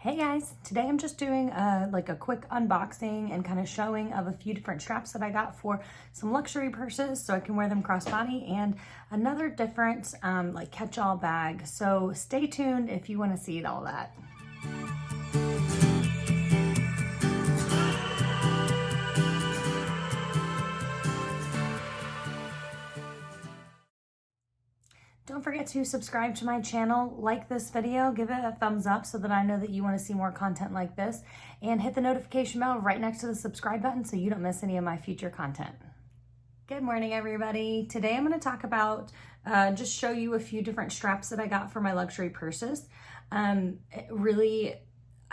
Hey guys, today I'm just doing a quick unboxing and kind of showing of a few different straps that I got for some luxury purses so I can wear them crossbody, and another different like catch-all bag. So stay tuned if you want to see all that. Don't forget to subscribe to my channel, like this video, give it a thumbs up so that I know that you want to see more content like this, and hit the notification bell right next to the subscribe button so you don't miss any of my future content. Good morning, everybody. Today I'm going to talk about, just show you a few different straps that I got for my luxury purses. I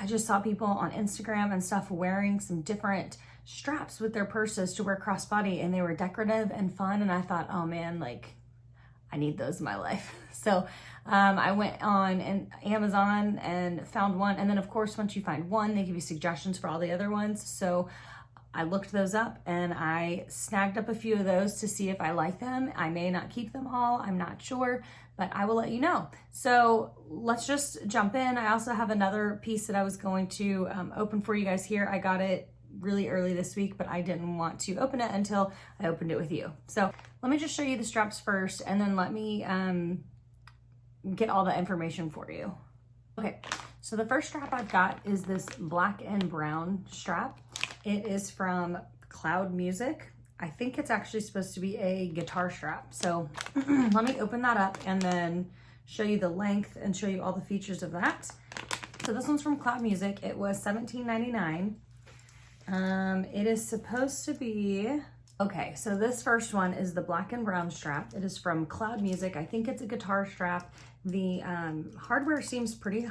just saw people on Instagram and stuff wearing some different straps with their purses to wear crossbody, and they were decorative and fun, and I thought, oh man, like, I need those in my life. So I went on Amazon and found one. And then of course, once you find one, they give you suggestions for all the other ones. So I looked those up and I snagged up a few of those to see if I like them. I may not keep them all, I'm not sure, but I will let you know. So let's just jump in. I also have another piece that I was going to open for you guys here. I got it really early this week, but I didn't want to open it until I opened it with you. So let me just show you the straps first, and then let me get all the information for you. Okay, so the first strap I've got is this black and brown strap. It is from Cloud Music. I think it's actually supposed to be a guitar strap. So let me open that up and then show you the length and show you all the features of that. So this one's from Cloud Music. It was $17.99. It is supposed to be, okay, so this first one is the black and brown strap. It is from Cloud Music. I think it's a guitar strap. The hardware seems pretty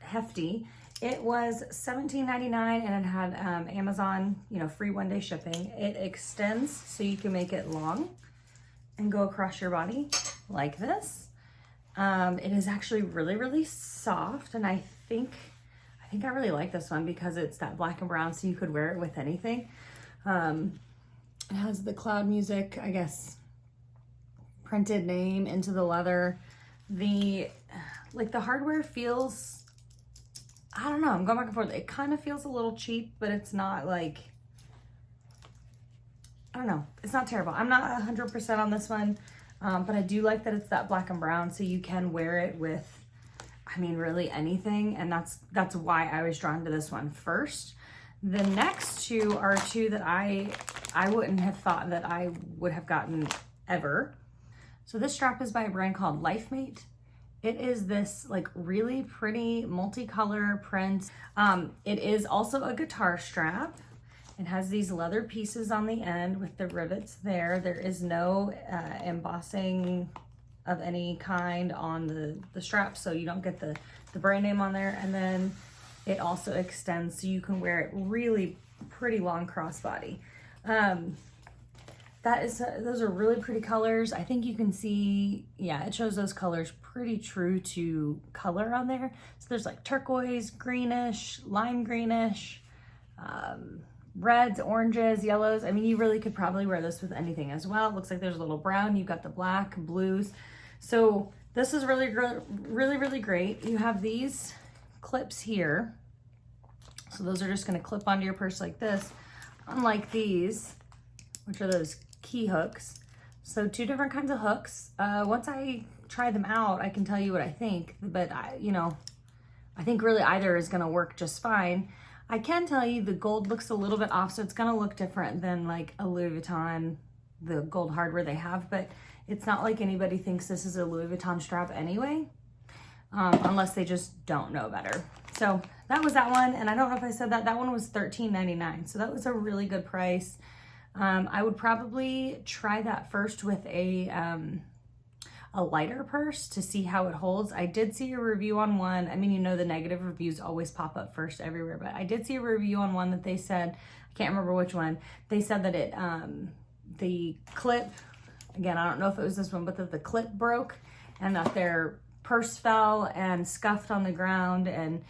hefty. It was $17.99 and it had Amazon, free one-day shipping. It extends so you can make it long and go across your body like this. It is actually really soft, and I think I really like this one because it's that black and brown, so you could wear it with anything. It has the Cloud Music, I guess, printed name into the leather. The hardware feels, I don't know, I'm going back and forth. It kind of feels a little cheap, but it's not like, I don't know, it's not terrible. I'm not 100% on this one, but I do like that it's that black and brown, so you can wear it with, I mean, really anything, and that's why I was drawn to this one first. The next two are two that I wouldn't have thought that I would have gotten ever. So this strap is by a brand called LifeMate. It is this like really pretty multicolor print. It is also a guitar strap. It has these leather pieces on the end with the rivets there. There is no embossing of any kind on the strap, so you don't get the brand name on there. And then it also extends so you can wear it really pretty long crossbody. Those are really pretty colors. I think you can see, yeah, it shows those colors pretty true to color on there. So there's like turquoise, greenish, lime greenish, reds, oranges, yellows. I mean, you really could probably wear this with anything as well. It looks like there's a little brown. You've got the black, blues. So this is really great. You have these clips here. So those are just going to clip onto your purse like this, unlike these, which are those key hooks. So two different kinds of hooks. Once I try them out, I can tell you what I think, but I think really either is going to work just fine. I can tell you the gold looks a little bit off, so it's going to look different than like a Louis Vuitton, the gold hardware they have, but it's not like anybody thinks this is a Louis Vuitton strap anyway, unless they just don't know better. So that was that one, and I don't know if I said that. That one was $13.99, so that was a really good price. I would probably try that first with a lighter purse to see how it holds. I did see a review on one. I mean, the negative reviews always pop up first everywhere, but I did see a review on one that they said, I can't remember which one, they said that it, the clip, again, I don't know if it was this one, but that the clip broke and that their purse fell and scuffed on the ground. And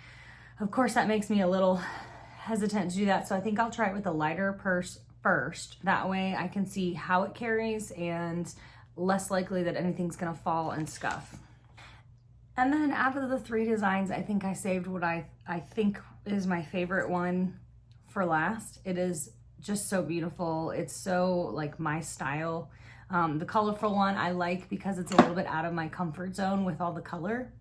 of course that makes me a little hesitant to do that. So I think I'll try it with a lighter purse first. That way I can see how it carries and less likely that anything's gonna fall and scuff. And then out of the 3 designs, I think I saved what I think is my favorite one for last. It is just so beautiful. It's so like my style. The colorful one I like because it's a little bit out of my comfort zone with all the color.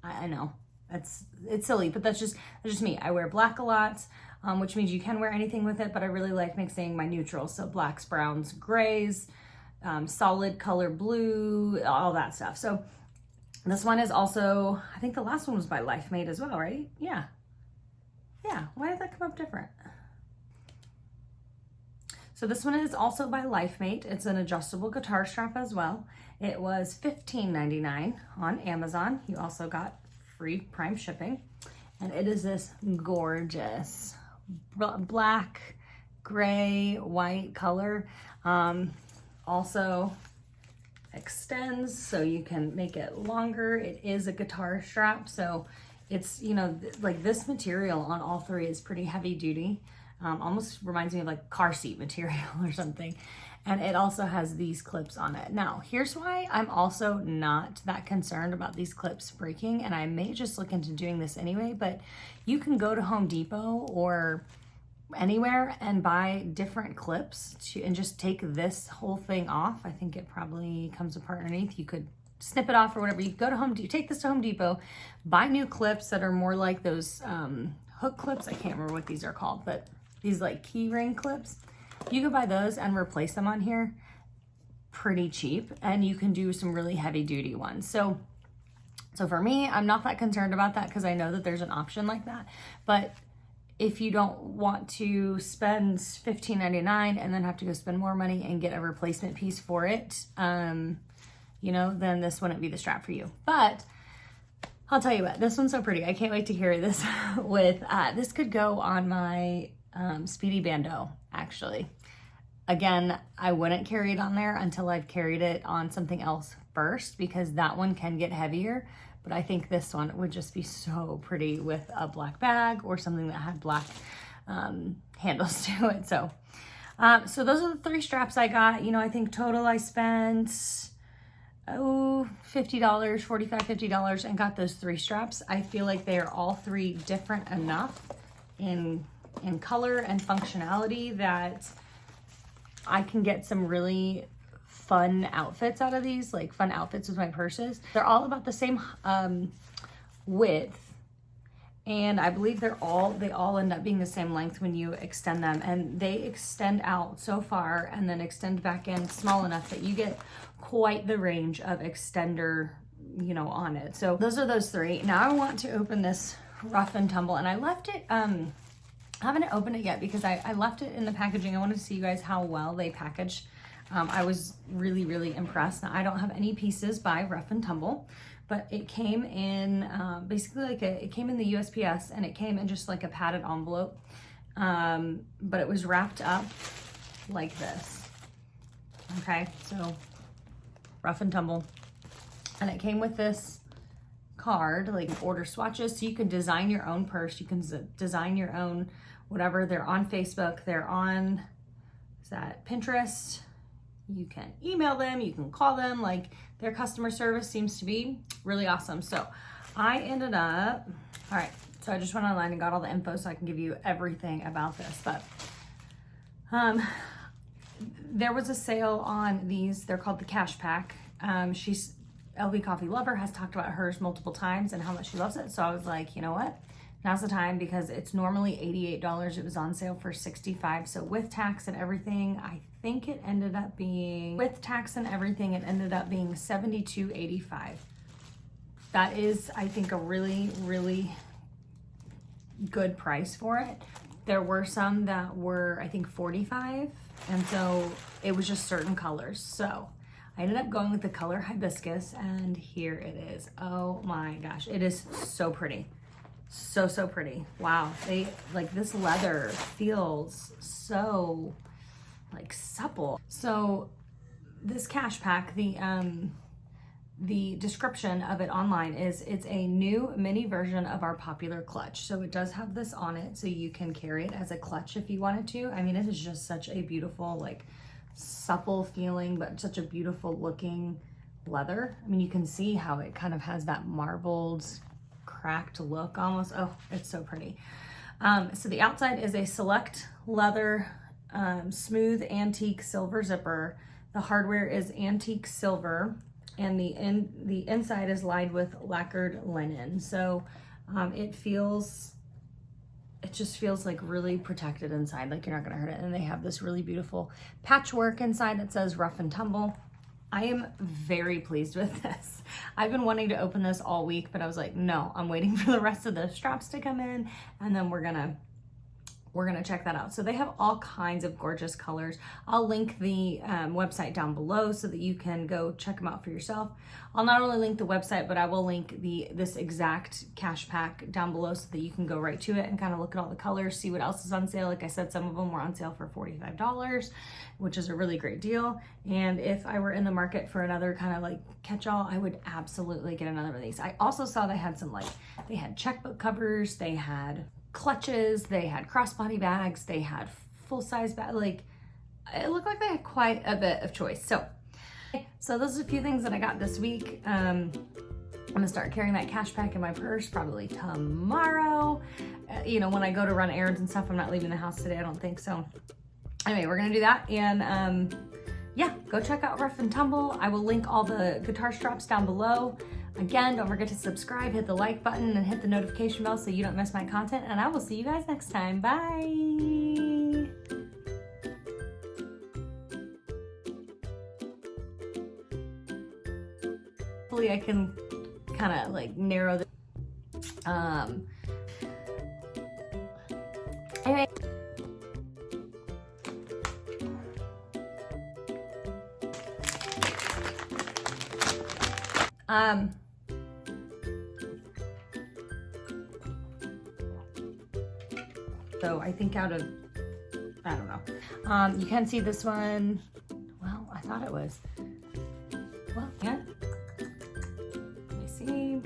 I know it's silly, but that's just me. I wear black a lot, which means you can wear anything with it, but I really like mixing my neutrals. So blacks, browns, grays, solid color blue, all that stuff. So this one is also, I think the last one was by LifeMate as well, right? Yeah. Why did that come up different? So this one is also by LifeMate. It's an adjustable guitar strap as well. It was $15.99 on Amazon. You also got free Prime shipping. And it is this gorgeous black, gray, white color. Also extends so you can make it longer. It is a guitar strap, so it's, you know, like this material on all 3 is pretty heavy duty. Almost reminds me of like car seat material or something. And it also has these clips on it. Now, here's why I'm also not that concerned about these clips breaking, and I may just look into doing this anyway, but you can go to Home Depot or anywhere and buy different clips and just take this whole thing off. I think it probably comes apart underneath. You could snip it off or whatever. You go to take this to Home Depot, buy new clips that are more like those hook clips. I can't remember what these are called, but these like key ring clips. You can buy those and replace them on here pretty cheap, and you can do some really heavy duty ones. So for me, I'm not that concerned about that because I know that there's an option like that. But if you don't want to spend $15.99 and then have to go spend more money and get a replacement piece for it, you know, then this wouldn't be the strap for you. But I'll tell you what, this one's so pretty. I can't wait to carry this with, this could go on my Speedy Bandeau, actually. Again, I wouldn't carry it on there until I've carried it on something else first, because that one can get heavier. But I think this one would just be so pretty with a black bag or something that had black handles to it. So those are the 3 straps I got. You know, I think total I spent, $50, $50, and got those 3 straps. I feel like they are all 3 different enough in color and functionality that I can get some really fun outfits out of these, like fun outfits with my purses. They're all about the same width, and I believe they all end up being the same length when you extend them, and they extend out so far and then extend back in small enough that you get quite the range of extender, you know, on it. So those are those 3. Now I want to open this Rough and Tumble, and I left it, I haven't opened it yet because I left it in the packaging. I wanted to see you guys how well they packaged. I was really, really impressed. Now, I don't have any pieces by Rough and Tumble, but it came in basically like it came in the USPS, and it came in just like a padded envelope, but it was wrapped up like this. Okay, so Rough and Tumble, and it came with this card, like order swatches, so you can design your own purse. You can design your own whatever. They're on Facebook. They're on, is that Pinterest? You can email them, you can call them. Like, their customer service seems to be really awesome. So I ended up, all right, so I just went online and got all the info so I can give you everything about this. But there was a sale on these. They're called the Cash Pack. She's LV Coffee Lover, has talked about hers multiple times and how much she loves it. So I was like, you know what? Now's the time, because it's normally $88. It was on sale for $65. So with tax and everything, I think it ended up being, with tax and everything, it ended up being $72.85. That is, I think, a really, really good price for it. There were some that were, I think, $45. And so it was just certain colors. So I ended up going with the color Hibiscus, and here it is. Oh my gosh, it is so pretty. So pretty. Wow. They, like, this leather feels so like supple. So this Cash Pack, the description of it online is it's a new mini version of our popular clutch. So it does have this on it, so you can carry it as a clutch if you wanted to. I mean, it is just such a beautiful, like, supple feeling, but such a beautiful looking leather. I mean, you can see how it kind of has that marbled, cracked look almost. Oh, it's so pretty. So the outside is a select leather, smooth antique silver zipper. The hardware is antique silver, and the inside is lined with lacquered linen. So it just feels like really protected inside, like you're not gonna hurt it. And they have this really beautiful patchwork inside that says Rough and Tumble. I am very pleased with this. I've been wanting to open this all week, but I was like, no, I'm waiting for the rest of the straps to come in, and then we're gonna check that out. So they have all kinds of gorgeous colors. I'll link the website down below so that you can go check them out for yourself. I'll not only link the website, but I will link this exact cash pack down below so that you can go right to it and kind of look at all the colors, see what else is on sale. Like I said, some of them were on sale for $45, which is a really great deal. And if I were in the market for another kind of like catch-all, I would absolutely get another of these. I also saw they had some they had checkbook covers, they had clutches, they had crossbody bags, they had full-size bag. Like, it looked like they had quite a bit of choice. So those are a few things that I got this week. I'm gonna start carrying that cash pack in my purse probably tomorrow. You know, when I go to run errands and stuff. I'm not leaving the house today, I don't think so. Anyway, we're gonna do that, and yeah, go check out Rough and Tumble. I will link all the guitar straps down below. Again, don't forget to subscribe, hit the like button, and hit the notification bell so you don't miss my content. And I will see you guys next time. Bye. Hopefully I can kind of like narrow the, anyway. So I think out of, I don't know. You can see this one. Well, I thought it was. Well, yeah. Let me see.